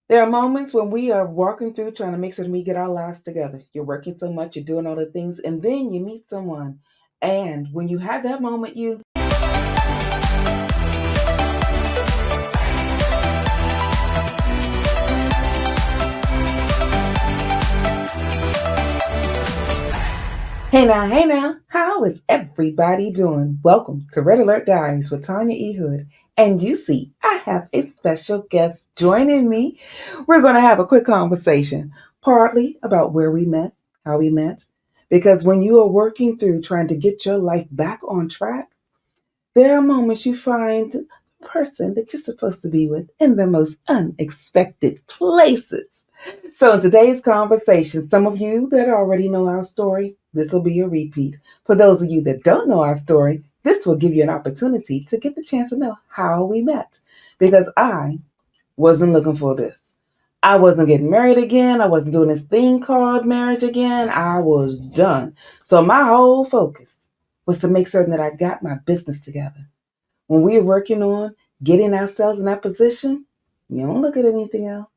There are moments when we are walking through trying to make sure that we get our lives together. You're working so much, you're doing all the things, and then you meet someone. And when you have that moment, you hey now, how is everybody doing? Welcome to Red Alert Diaries with Tanya E. Hood. And you see, I have a special guest joining me. We're going to have a quick conversation, partly about where we met, how we met, because when you are working through trying to get your life back on track, there are moments you find the person that you're supposed to be with in the most unexpected places. So, in today's conversation, some of you that already know our story, this will be a repeat. For those of you that don't know our story, this will give you an opportunity to get the chance to know how we met. Because I wasn't looking for this. I wasn't getting married again. I wasn't doing this thing called marriage again. I was done. So, my whole focus was to make certain that I got my business together. When we're working on getting ourselves in that position, you don't look at anything else.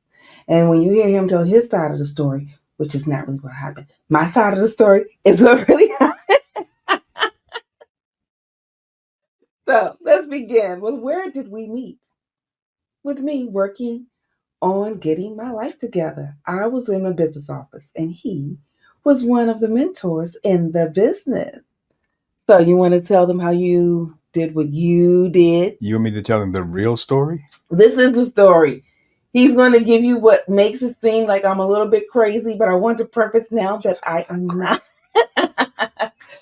And when you hear him tell his side of the story, which is not really what happened, my side of the story is what really happened. So let's begin. Well, where did we meet? With me working on getting my life together. I was in a business office, and he was one of the mentors in the business. So you want to tell them how you did what you did? You want me to tell them the real story? This is the story. He's going to give you what makes it seem like I'm a little bit crazy, but I want to preface now that I am not.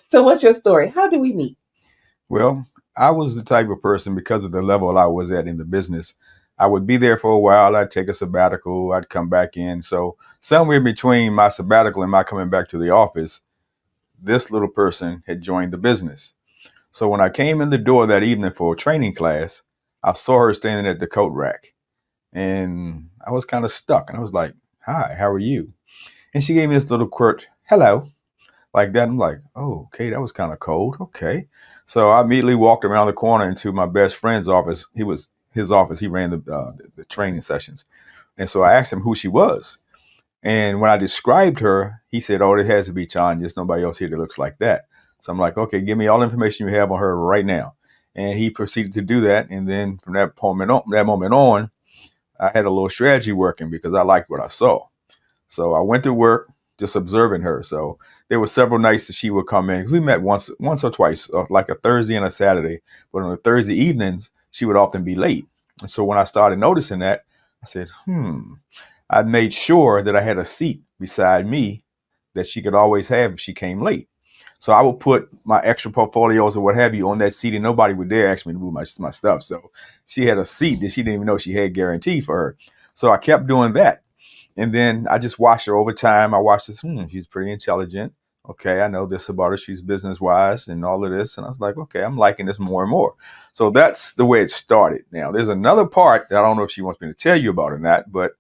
So, what's your story? How did we meet? Well, I was the type of person, because of the level I was at in the business, I would be there for a while. I'd take a sabbatical. I'd come back in. So somewhere between my sabbatical and my coming back to the office, this little person had joined the business. So when I came in the door that evening for a training class, I saw her standing at the coat rack, and I was kind of stuck. And I was like, "Hi, how are you?" And she gave me this little quirk, "Hello." Like that. I'm like, oh, okay, that was kind of cold. Okay. So I immediately walked around the corner into my best friend's office. His office. He ran the training sessions. And so I asked him who she was. And when I described her, he said, oh, it has to be Tanya. There's nobody else here that looks like that. So I'm like, okay, give me all the information you have on her right now. And he proceeded to do that. And then from that moment on, I had a little strategy working because I liked what I saw. So I went to work just observing her. So there were several nights that she would come in. We met once or twice, like a Thursday and a Saturday. But on the Thursday evenings, she would often be late. And so when I started noticing that, I said, I made sure that I had a seat beside me that she could always have if she came late. So I would put my extra portfolios or what have you on that seat, and nobody would dare ask me to move my stuff. So she had a seat that she didn't even know she had guaranteed for her. So I kept doing that. And then I just watched her over time. I watched this. She's pretty intelligent. Okay, I know this about her. She's business wise and all of this. And I was like, okay, I'm liking this more and more. So that's the way it started. Now, there's another part that I don't know if she wants me to tell you about or not, but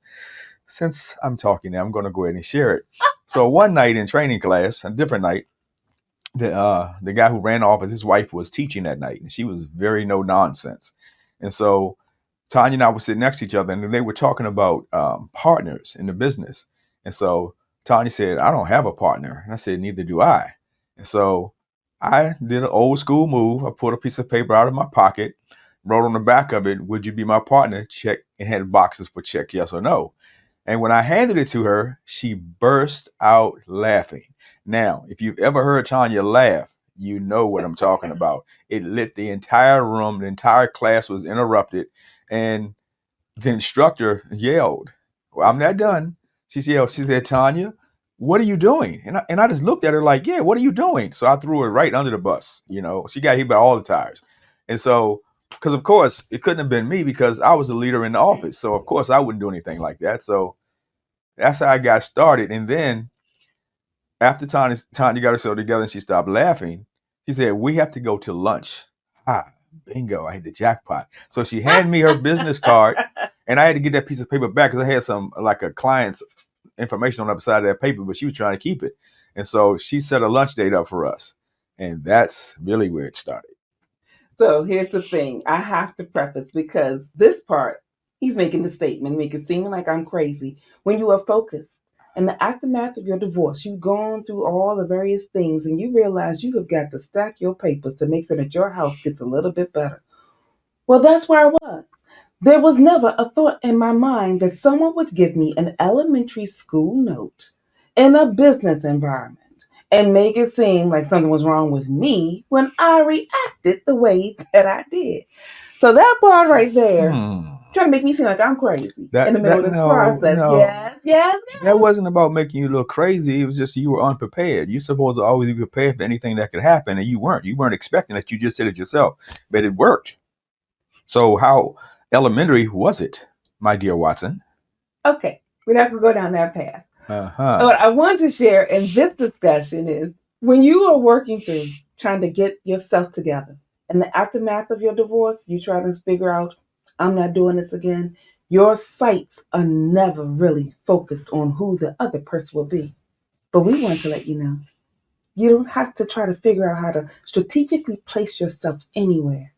since I'm talking now, I'm going to go ahead and share it. So one night in training class, a different night, the guy who ran the office, his wife was teaching that night, and she was very no nonsense. And so Tanya and I were sitting next to each other, and they were talking about partners in the business. And so Tanya said, I don't have a partner. And I said, neither do I. And so I did an old school move. I pulled a piece of paper out of my pocket, wrote on the back of it, would you be my partner? Check, and had boxes for check, yes or no. And when I handed it to her, she burst out laughing. Now, if you've ever heard Tanya laugh, you know what I'm talking about. It lit the entire room. The entire class was interrupted. And the instructor yelled, well, I'm not done. She said, Tanya, what are you doing? And I just looked at her like, yeah, what are you doing? So I threw her right under the bus. You know, she got hit by all the tires. And so, because of course, it couldn't have been me because I was the leader in the office. So, of course, I wouldn't do anything like that. So that's how I got started. And then after Tanya got herself together and she stopped laughing, she said, we have to go to lunch. Bingo, I hit the jackpot. So she handed me her business card, and I had to get that piece of paper back because I had some, like a client's information on the other side of that paper, but she was trying to keep it. And so she set a lunch date up for us. And that's really where it started. So here's the thing. I have to preface because this part He's making the statement, make it seem like I'm crazy. When you are focused, in the aftermath of your divorce, you've gone through all the various things and you realize you have got to stack your papers to make sure that your house gets a little bit better. Well, that's where I was. There was never a thought in my mind that someone would give me an elementary school note in a business environment and make it seem like something was wrong with me when I reacted the way that I did. So that part right there, Hmm. trying to make me seem like I'm crazy in That the middle that of this no process. no Yes, yes, that yes. wasn't about making you look crazy. It was just you were unprepared. You're supposed to always be prepared for anything that could happen, and you weren't. You weren't expecting it. You just said it yourself, but it worked. So how elementary was it, my dear Watson? Okay, we're not going to go down that path. Uh-huh. What I want to share in this discussion is when you are working through trying to get yourself together in the aftermath of your divorce, you try to figure out, I'm not doing this again. Your sights are never really focused on who the other person will be. But we want to let you know you don't have to try to figure out how to strategically place yourself anywhere.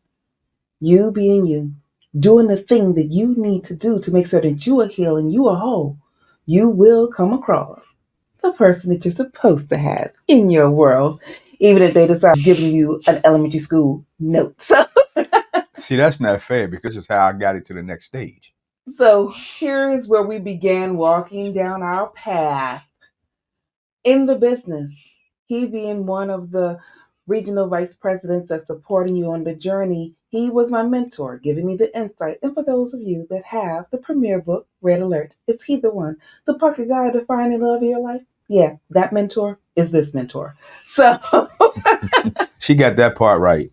You being you, doing the thing that you need to do to make sure that you are healed and you are whole, you will come across the person that you're supposed to have in your world, even if they decide giving you an elementary school note. See, that's not fair because it's how I got it to the next stage. So here is where we began walking down our path in the business. He being one of the regional vice presidents that's supporting you on the journey, he was my mentor, giving me the insight. And for those of you that have the premier book, Red Alert, is he the one? The pocket guide to finding love in your life? Yeah, that mentor is this mentor. So She got that part right.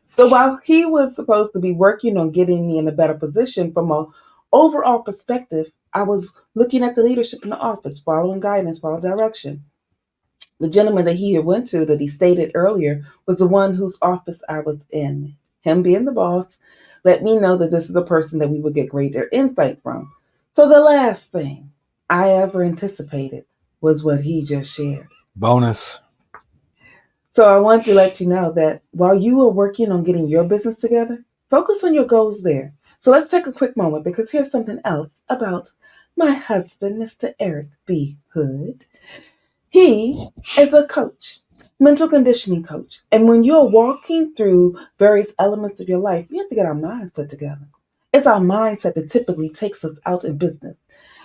so while he was supposed to be working on getting me in a better position from a overall perspective, I was looking at the leadership in the office, following guidance, following direction. The gentleman that he had went to that he stated earlier was the one whose office I was in. Him being the boss let me know that this is a person that we would get greater insight from. So the last thing I ever anticipated was what he just shared. Bonus. So I want to let you know that while you are working on getting your business together, focus on your goals there. So let's take a quick moment because here's something else about my husband, Mr. Eric B. Hood. He is a coach, mental conditioning coach. And when you're walking through various elements of your life, we have to get our mindset together. It's our mindset that typically takes us out in business.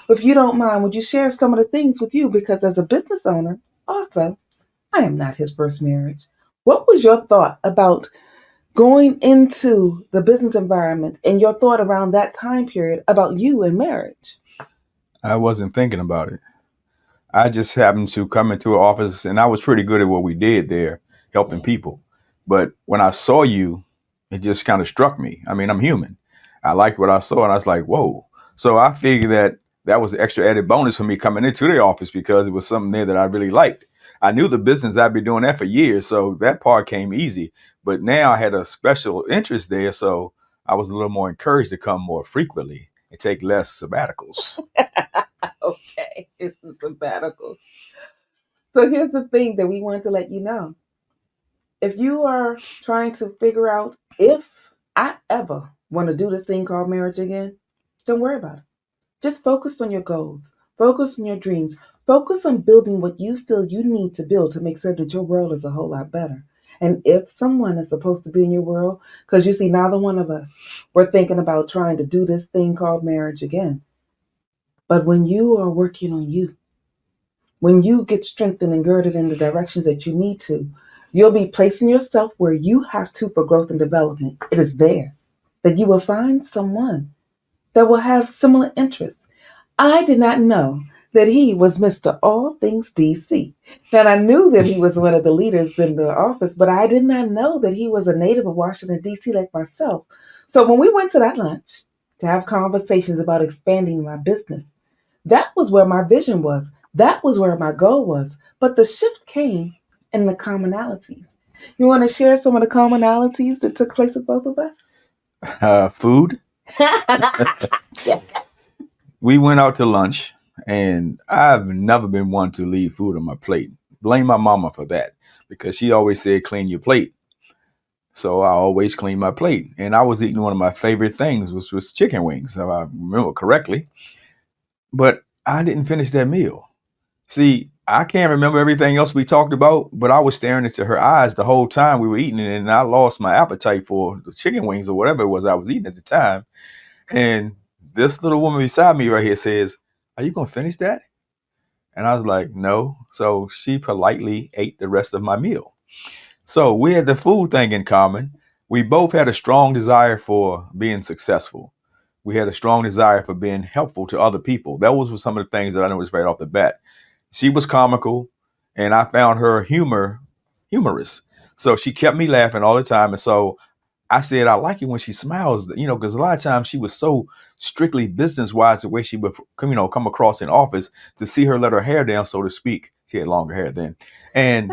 If you don't mind, would you share some of the things with you? Because as a business owner, also, I am not his first marriage. What was your thought about going into the business environment and your thought around that time period about you and marriage? I wasn't thinking about it. I just happened to come into an office and I was pretty good at what we did there, helping people. But when I saw you, it just kind of struck me. I mean, I'm human. I liked what I saw and I was like, whoa. So I figured that that was an extra added bonus for me coming into the office because it was something there that I really liked. I knew the business, I'd been doing that for years. So that part came easy. But now I had a special interest there. So I was a little more encouraged to come more frequently and take less sabbaticals. Okay, it's a sabbatical. So here's the thing that we want to let you know. If you are trying to figure out if I ever want to do this thing called marriage again, don't worry about it. Just focus on your goals, focus on your dreams, focus on building what you feel you need to build to make sure that your world is a whole lot better. And if someone is supposed to be in your world, because you see, neither one of us, we're thinking about trying to do this thing called marriage again. But when you are working on you, when you get strengthened and girded in the directions that you need to, you'll be placing yourself where you have to for growth and development. It is there that you will find someone that will have similar interests. I did not know that he was Mr. All Things DC. Now, I knew that he was one of the leaders in the office, but I did not know that he was a native of Washington, DC, like myself. So when we went to that lunch to have conversations about expanding my business, that was where my vision was. That was where my goal was. But the shift came in the commonalities. You want to share some of the commonalities that took place with both of us? Food. Yeah. We went out to lunch, and I've never been one to leave food on my plate. Blame my mama for that because she always said, clean your plate. So I always clean my plate. And I was eating one of my favorite things, which was chicken wings, if I remember correctly. But I didn't finish that meal. See, I can't remember everything else we talked about, but I was staring into her eyes the whole time we were eating it, and I lost my appetite for the chicken wings or whatever it was I was eating at the time. And this little woman beside me right here says, "Are you gonna finish that?" And I was like, "No." So she politely ate the rest of my meal. So we had the food thing in common. We both had a strong desire for being successful. We had a strong desire for being helpful to other people. That was some of the things that I noticed right off the bat. She was comical, and I found her humorous. So she kept me laughing all the time. And so I said, I like it when she smiles, because a lot of times she was so strictly business wise, the way she would, come across in office. To see her let her hair down, so to speak. She had longer hair then. And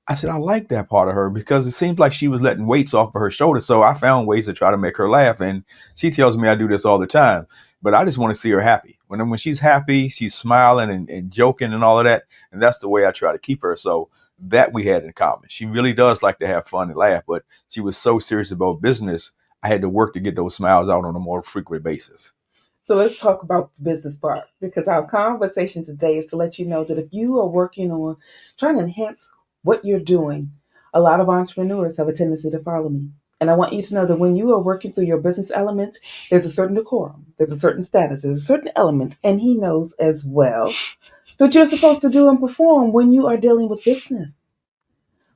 I said, I like that part of her because it seems like she was letting weights off of her shoulders. So I found ways to try to make her laugh. And she tells me I do this all the time. But I just want to see her happy. When she's happy, she's smiling and joking and all of that. And that's the way I try to keep her. So that we had in common. She really does like to have fun and laugh, but she was so serious about business. I had to work to get those smiles out on a more frequent basis. So let's talk about the business part because our conversation today is to let you know that if you are working on trying to enhance what you're doing, a lot of entrepreneurs have a tendency to follow me. And I want you to know that when you are working through your business element, there's a certain decorum, there's a certain status, there's a certain element, and he knows as well that you're supposed to do and perform when you are dealing with business.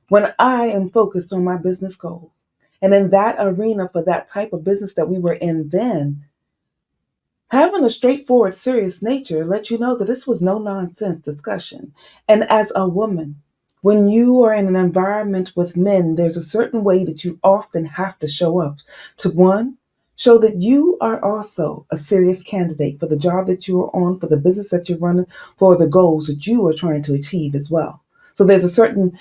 When I am focused on my business goals, and in that arena for that type of business that we were in then, having a straightforward, serious nature let you know that this was no nonsense discussion. And as a woman, when you are in an environment with men, there's a certain way that you often have to show up to one, show that you are also a serious candidate for the job that you are on, for the business that you're running, for the goals that you are trying to achieve as well. So there's a certain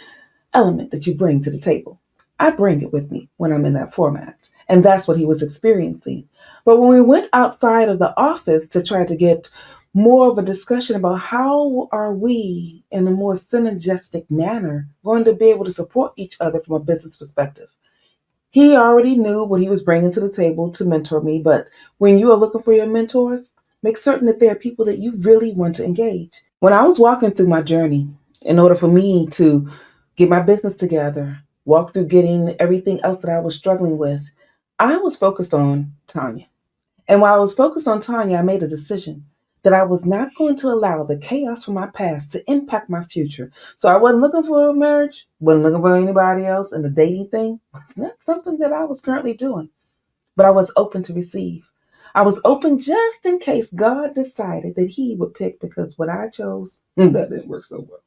element that you bring to the table. I bring it with me when I'm in that format. And that's what he was experiencing. But when we went outside of the office to try to get more of a discussion about how are we in a more synergistic manner going to be able to support each other from a business perspective. He already knew what he was bringing to the table to mentor me, but when you are looking for your mentors, make certain that they are people that you really want to engage. When I was walking through my journey, in order for me to get my business together, walk through getting everything else that I was struggling with, I was focused on Tanya. And while I was focused on Tanya, I made a decision that I was not going to allow the chaos from my past to impact my future. So I wasn't looking for a marriage, wasn't looking for anybody else, and the dating thing was not something that I was currently doing. But I was open to receive. I was open just in case God decided that He would pick because what I chose, that didn't work so well.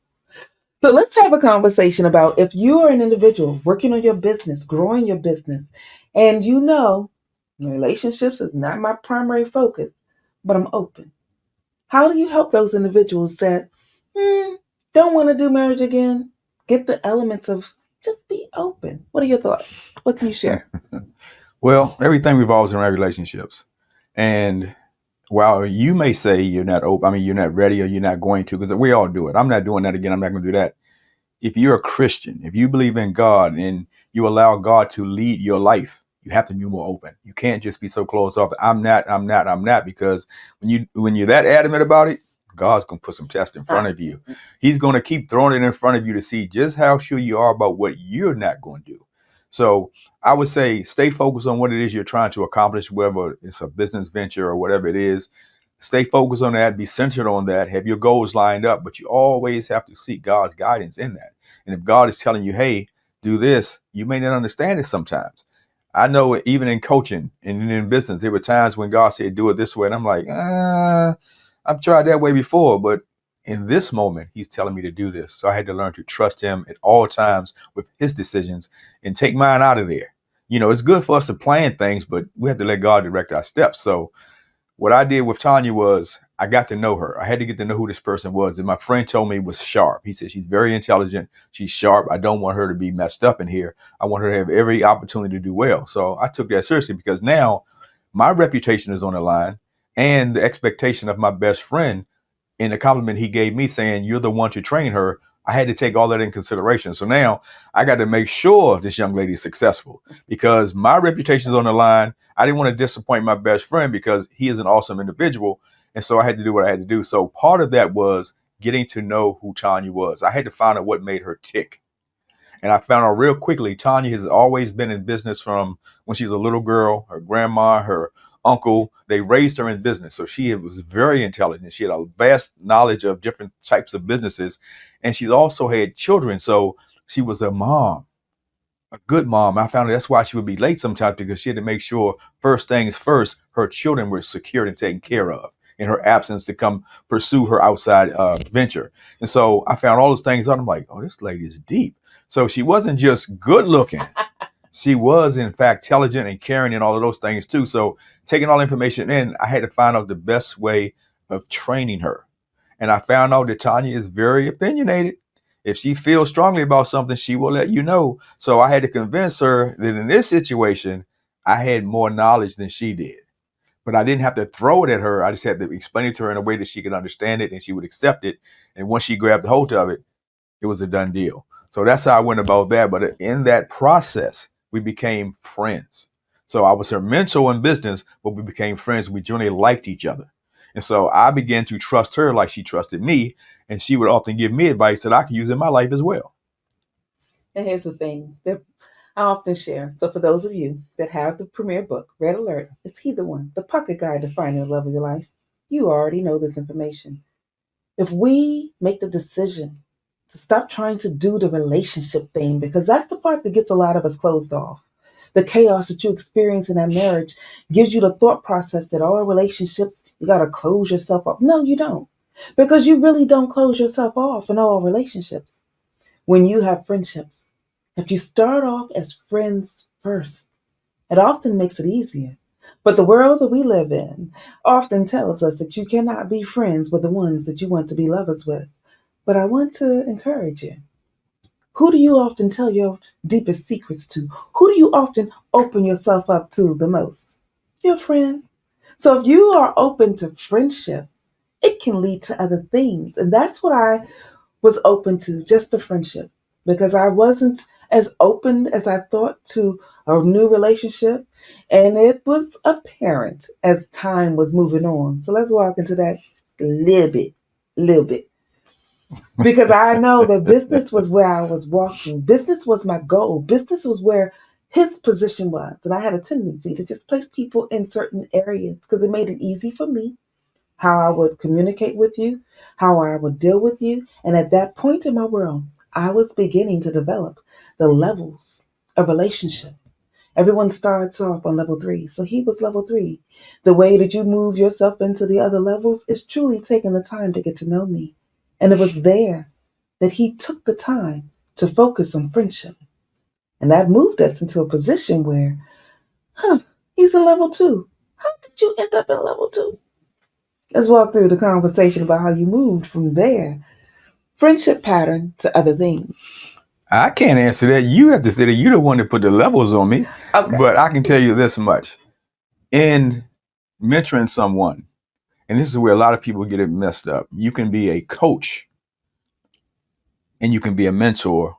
So let's have a conversation about if you are an individual working on your business, growing your business, and you know relationships is not my primary focus, but I'm open. How do you help those individuals that don't want to do marriage again get the elements of just be open? What are your thoughts? What can you share? Well, everything revolves around relationships. And while you may say you're not open, I mean, you're not ready or you're not going to, because we all do it. I'm not doing that again. I'm not going to do that. If you're a Christian, if you believe in God and you allow God to lead your life, you have to be more open. You can't just be so closed off. I'm not, because when you're that adamant about it, God's gonna put some tests in front of you. He's gonna keep throwing it in front of you to see just how sure you are about what you're not going to do. So I would say stay focused on what it is you're trying to accomplish, whether it's a business venture or whatever it is. Stay focused on that, be centered on that, have your goals lined up, but you always have to seek God's guidance in that. And if God is telling you, hey, do this, you may not understand it sometimes. I know even in coaching and in business, there were times when God said, do it this way. And I'm like, I've tried that way before, but in this moment, He's telling me to do this. So I had to learn to trust Him at all times with His decisions and take mine out of there. It's good for us to plan things, but we have to let God direct our steps. So what I did with Tanya was I got to know her. I had to get to know who this person was. And my friend told me was sharp. He said, she's very intelligent. She's sharp. I don't want her to be messed up in here. I want her to have every opportunity to do well. So I took that seriously because now my reputation is on the line and the expectation of my best friend in the compliment he gave me saying, you're the one to train her. I had to take all that in consideration. So now I got to make sure this young lady is successful because my reputation is on the line. I didn't want to disappoint my best friend because he is an awesome individual. And so I had to do what I had to do. So part of that was getting to know who Tanya was. I had to find out what made her tick. And I found out real quickly, Tanya has always been in business from when she was a little girl. Her grandma, her uncle, they raised her in business. So she was very intelligent. She had a vast knowledge of different types of businesses. And she also had children. So she was a mom, a good mom. I found that's why she would be late sometimes because she had to make sure first things first, her children were secured and taken care of in her absence to come pursue her outside venture. And so I found all those things out. I'm like, oh, this lady is deep. So she wasn't just good looking. She was, in fact, intelligent and caring and all of those things too. So taking all the information in, I had to find out the best way of training her. And I found out that Tanya is very opinionated. If she feels strongly about something, she will let you know. So I had to convince her that in this situation, I had more knowledge than she did. But I didn't have to throw it at her. I just had to explain it to her in a way that she could understand it and she would accept it. And once she grabbed hold of it, it was a done deal. So that's how I went about that. But in that process, we became friends. So I was her mentor in business, but we became friends. We generally liked each other. And so I began to trust her like she trusted me. And she would often give me advice that I could use in my life as well. And here's the thing that I often share. So, for those of you that have the premier book, Red Alert, is he the one, the pocket guide to finding the love of your life? You already know this information. If we make the decision to stop trying to do the relationship thing, because that's the part that gets a lot of us closed off. The chaos that you experience in that marriage gives you the thought process that all relationships, you got to close yourself off. No, you don't. Because you really don't close yourself off in all relationships. When you have friendships, if you start off as friends first, it often makes it easier. But the world that we live in often tells us that you cannot be friends with the ones that you want to be lovers with. But I want to encourage you. Who do you often tell your deepest secrets to? Who do you often open yourself up to the most? Your friend. So if you are open to friendship, it can lead to other things. And that's what I was open to, just a friendship, because I wasn't as open as I thought to a new relationship. And it was apparent as time was moving on. So let's walk into that just a little bit. Because I know that business was where I was walking. Business was my goal. Business was where his position was. And I had a tendency to just place people in certain areas because it made it easy for me how I would communicate with you, how I would deal with you. And at that point in my world, I was beginning to develop the levels of relationship. Everyone starts off on level 3. So he was level 3. The way that you move yourself into the other levels is truly taking the time to get to know me. And it was there that he took the time to focus on friendship. And that moved us into a position where, he's in level 2. How did you end up in level 2? Let's walk through the conversation about how you moved from there, friendship pattern, to other things. I can't answer that. You have to say that you're the one that put the levels on me. Okay. But I can tell you this much. In mentoring someone, and this is where a lot of people get it messed up, you can be a coach and you can be a mentor,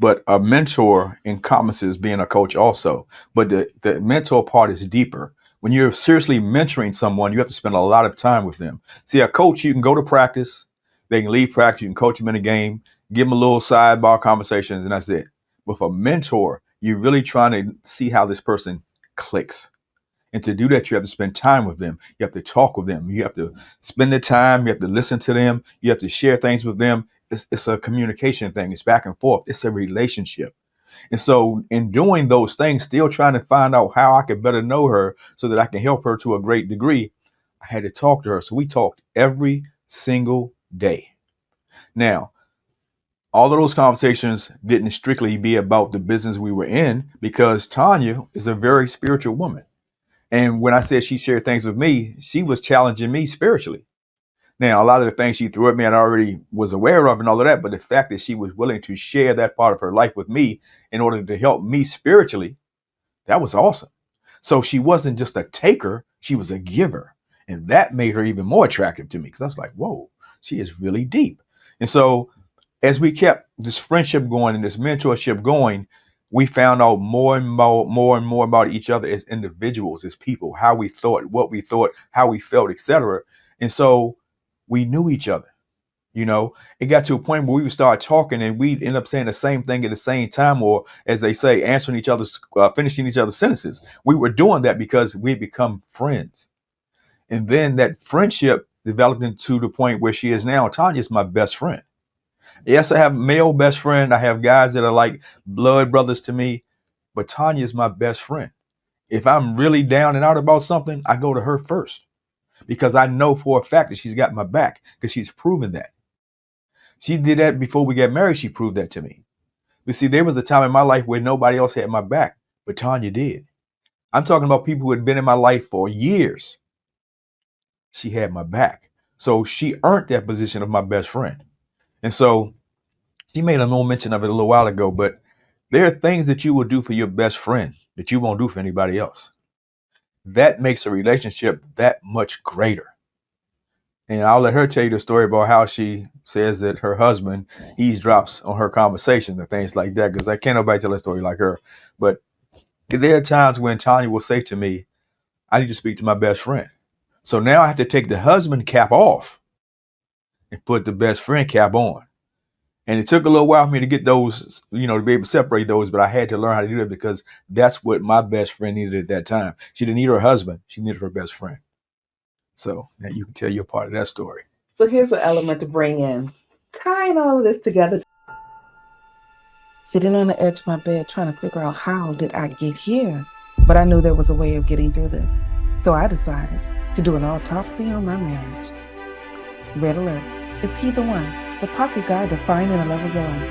but a mentor encompasses being a coach also. But the mentor part is deeper. When you're seriously mentoring someone, you have to spend a lot of time with them. See, a coach, you can go to practice, they can leave practice, you can coach them in a game, give them a little sidebar conversations, and that's it. With a mentor, you're really trying to see how this person clicks. And to do that, you have to spend time with them. You have to talk with them. You have to spend the time. You have to listen to them. You have to share things with them. It's a communication thing. It's back and forth. It's a relationship. And so in doing those things, still trying to find out how I could better know her so that I can help her to a great degree, I had to talk to her. So we talked every single day. Now, all of those conversations didn't strictly be about the business we were in because Tanya is a very spiritual woman. And when I said she shared things with me, she was challenging me spiritually. Now, a lot of the things she threw at me, I already was aware of and all of that. But the fact that she was willing to share that part of her life with me in order to help me spiritually, that was awesome. So she wasn't just a taker, she was a giver. And that made her even more attractive to me because I was like, whoa, she is really deep. And so As we kept this friendship going and this mentorship going, we found out more and more about each other as individuals, as people, how we thought, what we thought, how we felt, etc. And so we knew each other. It got to a point where we would start talking and we'd end up saying the same thing at the same time, or as they say, answering each other's, finishing each other's sentences. We were doing that because we had become friends. And then that friendship developed into the point where she is now. Tanya is my best friend. Yes, I have male best friend. I have guys that are like blood brothers to me, but Tanya is my best friend. If I'm really down and out about something, I go to her first because I know for a fact that she's got my back because she's proven that. She did that before we got married. She proved that to me. But see, there was a time in my life where nobody else had my back, but Tanya did. I'm talking about people who had been in my life for years. She had my back. So she earned that position of my best friend. And so she made a little mention of it a little while ago, but there are things that you will do for your best friend that you won't do for anybody else. That makes a relationship that much greater. And I'll let her tell you the story about how she says that her husband eavesdrops on her conversations and things like that, because I can't nobody tell a story like her. But there are times when Tanya will say to me, I need to speak to my best friend. So now I have to take the husband cap off and put the best friend cap on. And it took a little while for me to get those, to be able to separate those, but I had to learn how to do that because that's what my best friend needed at that time. She didn't need her husband. She needed her best friend. So now you can tell your part of that story. So here's an element to bring in, tying all of this together. Sitting on the edge of my bed trying to figure out how did I get here, but I knew there was a way of getting through this. So I decided to do an autopsy on my marriage. Red alert, is he the one? The pocket guide to finding a love of your life.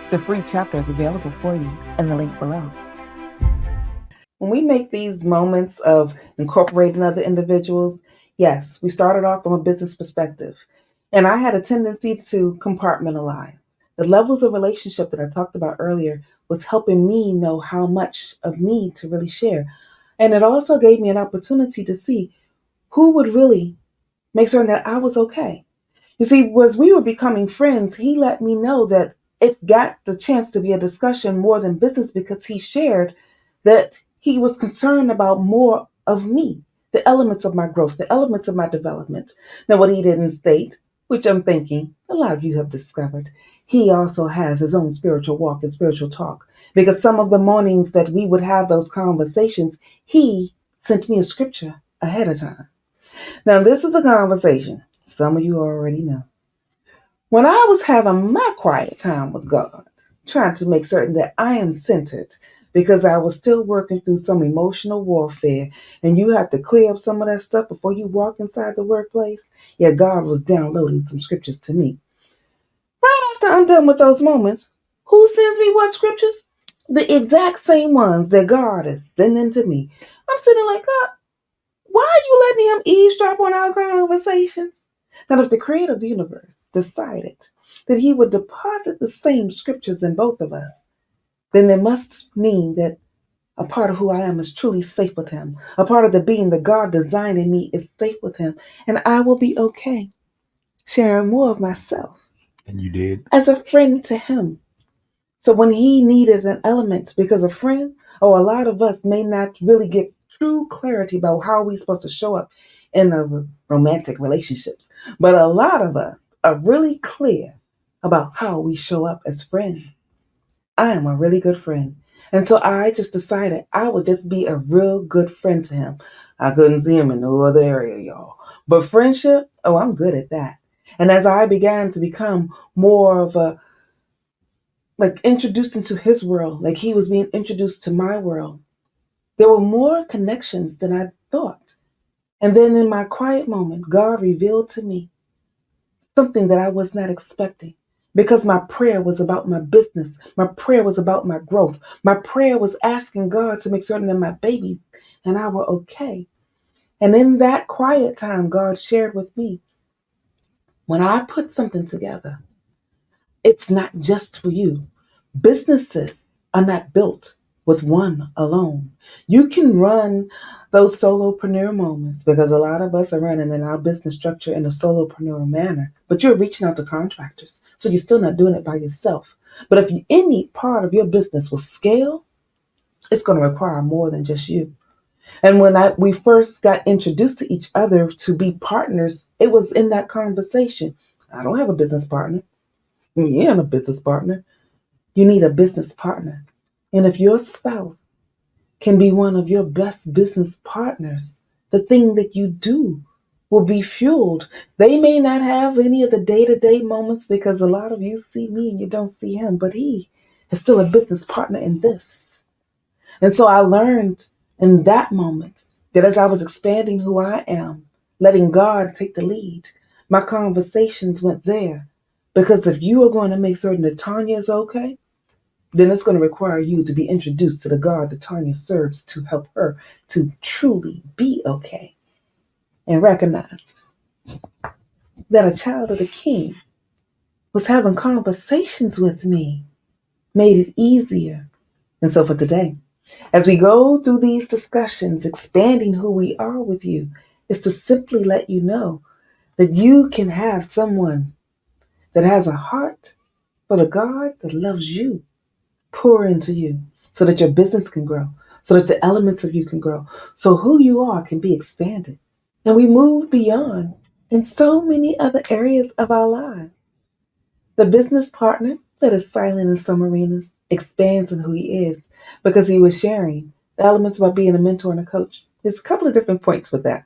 The free chapter is available for you in the link below. When we make these moments of incorporating other individuals, yes, we started off from a business perspective. And I had a tendency to compartmentalize. The levels of relationship that I talked about earlier was helping me know how much of me to really share. And it also gave me an opportunity to see who would really make certain that I was okay. You see, as we were becoming friends, he let me know that it got the chance to be a discussion more than business because he shared that he was concerned about more of me, the elements of my growth, the elements of my development. Now, what he didn't state, which I'm thinking a lot of you have discovered, he also has his own spiritual walk and spiritual talk. Because some of the mornings that we would have those conversations, he sent me a scripture ahead of time. Now, this is a conversation some of you already know. When I was having my quiet time with God, trying to make certain that I am centered because I was still working through some emotional warfare, and you have to clear up some of that stuff before you walk inside the workplace, yeah, God was downloading some scriptures to me. Right after I'm done with those moments, who sends me what scriptures? The exact same ones that God is sending to me. I'm sitting like, God, why are you letting him eavesdrop on our conversations? Now, if the creator of the universe decided that he would deposit the same scriptures in both of us, then it must mean that a part of who I am is truly safe with him. A part of the being that God designed in me is safe with him. And I will be okay sharing more of myself. And you did? As a friend to him. So when he needed an element, because a friend, or a lot of us may not really get true clarity about how we're supposed to show up in the romantic relationships. But a lot of us are really clear about how we show up as friends. I am a really good friend. And so I just decided I would just be a real good friend to him. I couldn't see him in no other area, y'all. But friendship, oh, I'm good at that. And as I began to become more of a, like, introduced into his world, like he was being introduced to my world, there were more connections than I thought. And then in my quiet moment, God revealed to me something that I was not expecting. Because my prayer was about my business. My prayer was about my growth. My prayer was asking God to make certain that my babies and I were okay. And in that quiet time, God shared with me, when I put something together, it's not just for you. Businesses are not built with one alone. You can run those solopreneur moments because a lot of us are running in our business structure in a solopreneur manner, but you're reaching out to contractors. So you're still not doing it by yourself. But if any part of your business will scale, it's going to require more than just you. And when we first got introduced to each other to be partners, it was in that conversation. I don't have a business partner. You have a business partner. You need a business partner. And if your spouse can be one of your best business partners, the thing that you do will be fueled. They may not have any of the day to day moments because a lot of you see me and you don't see him, but he is still a business partner in this. And so I learned in that moment that as I was expanding who I am, letting God take the lead, my conversations went there. Because if you are going to make certain that Tanya is okay, then it's going to require you to be introduced to the God that Tanya serves to help her to truly be okay and recognize that a child of the King was having conversations with me, made it easier. And so for today, as we go through these discussions, expanding who we are with you, is to simply let you know that you can have someone that has a heart for the God that loves you pour into you so that your business can grow, so that the elements of you can grow, so who you are can be expanded. And we move beyond in so many other areas of our lives. The business partner that is silent in some arenas expands in who he is because he was sharing the elements about being a mentor and a coach. There's a couple of different points with that.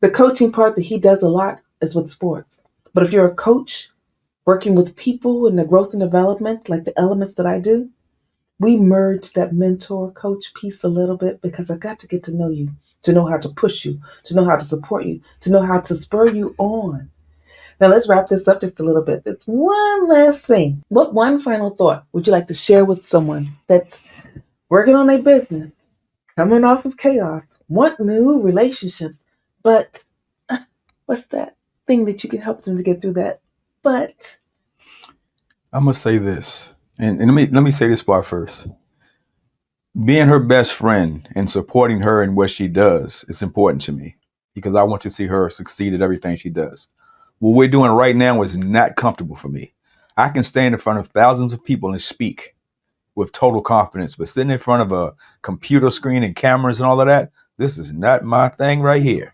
The coaching part that he does a lot is with sports. But if you're a coach working with people in the growth and development, like the elements that I do, we merge that mentor coach piece a little bit because I got to get to know you, to know how to push you, to know how to support you, to know how to spur you on. Now let's wrap this up just a little bit. There's one last thing. What one final thought would you like to share with someone that's working on a business, coming off of chaos, want new relationships, but what's that thing that you can help them to get through that? But I'm gonna say this, and let me say this part first. Being her best friend and supporting her in what she does is important to me because I want to see her succeed at everything she does. What we're doing right now is not comfortable for me. I can stand in front of thousands of people and speak with total confidence, but sitting in front of a computer screen and cameras and all of that, this is not my thing right here.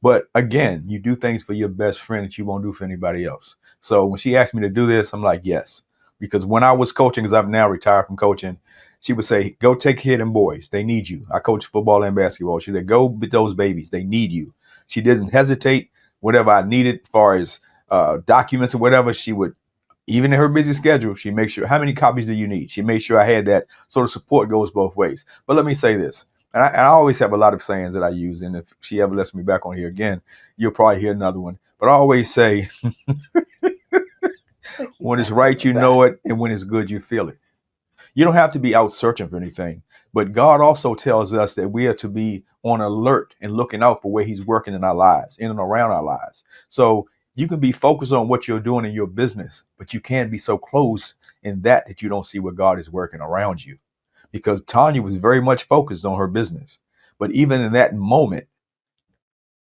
But again, you do things for your best friend that you won't do for anybody else. So when she asked me to do this, I'm like, yes. Because when I was coaching, because I've now retired from coaching, she would say, go take care of them boys. They need you. I coach football and basketball. She said, go with those babies. They need you. She didn't hesitate. Whatever I needed as far as documents or whatever, she would, even in her busy schedule, she makes sure, how many copies do you need? She made sure I had that. So the support goes both ways. But let me say this. And I always have a lot of sayings that I use. And if she ever lets me back on here again, you'll probably hear another one. But I always say, when it's right, you know it. And when it's good, you feel it. You don't have to be out searching for anything. But God also tells us that we are to be on alert and looking out for where He's working in our lives, in and around our lives. So you can be focused on what you're doing in your business, but you can't be so close in that you don't see where God is working around you. Because Tanya was very much focused on her business. But even in that moment,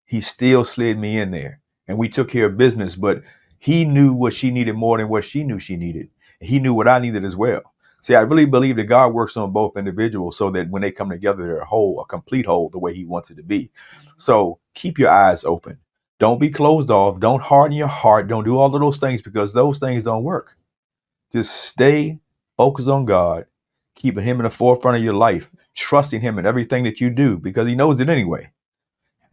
he still slid me in there and we took care of business, but he knew what she needed more than what she knew she needed. He knew what I needed as well. See, I really believe that God works on both individuals so that when they come together, they're a whole, a complete whole, the way He wants it to be. So keep your eyes open. Don't be closed off. Don't harden your heart. Don't do all of those things because those things don't work. Just stay focused on God, keeping Him in the forefront of your life, trusting Him in everything that you do because He knows it anyway.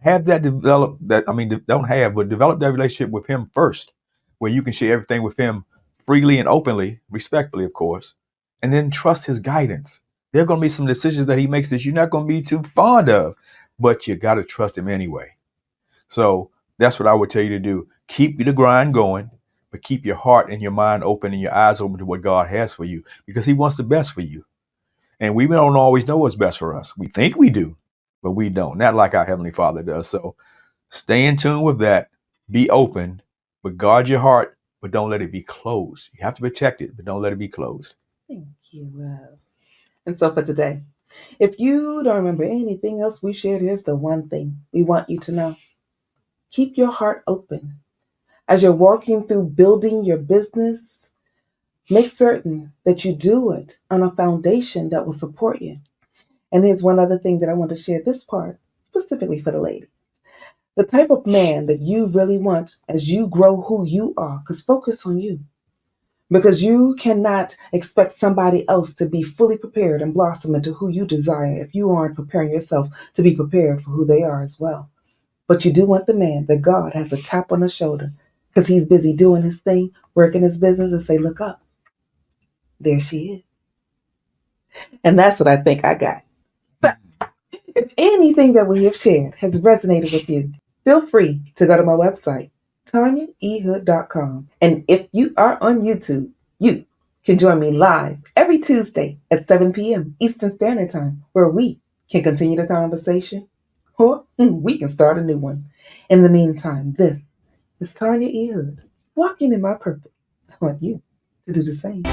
Have that develop that, I mean, don't have, but develop that relationship with Him first, where you can share everything with Him freely and openly, respectfully, of course, and then trust His guidance. There are going to be some decisions that He makes that you're not going to be too fond of, but you got to trust Him anyway. So that's what I would tell you to do. Keep the grind going, but keep your heart and your mind open and your eyes open to what God has for you because He wants the best for you. And we don't always know what's best for us. We think we do, but we don't. Not like our Heavenly Father does. So stay in tune with that. Be open, but guard your heart, but don't let it be closed. You have to protect it, but don't let it be closed. thank you, love. And so for today, if you don't remember anything else we shared, here's the one thing we want you to know. Keep your heart open. As you're working through building your business, make certain that you do it on a foundation that will support you. And here's one other thing that I want to share this part, specifically for the lady. The type of man that you really want as you grow who you are, because focus on you. Because you cannot expect somebody else to be fully prepared and blossom into who you desire if you aren't preparing yourself to be prepared for who they are as well. But you do want the man that God has a tap on the shoulder because he's busy doing his thing, working his business, and say, look up. There she is. And that's what I think I got. So, if anything that we have shared has resonated with you, feel free to go to my website, TanyaEhood.com. And if you are on YouTube, you can join me live every Tuesday at 7 p.m. Eastern Standard Time, where we can continue the conversation or we can start a new one. In the meantime, this is Tanya E. Hood, walking in my purpose. I want you to do the same.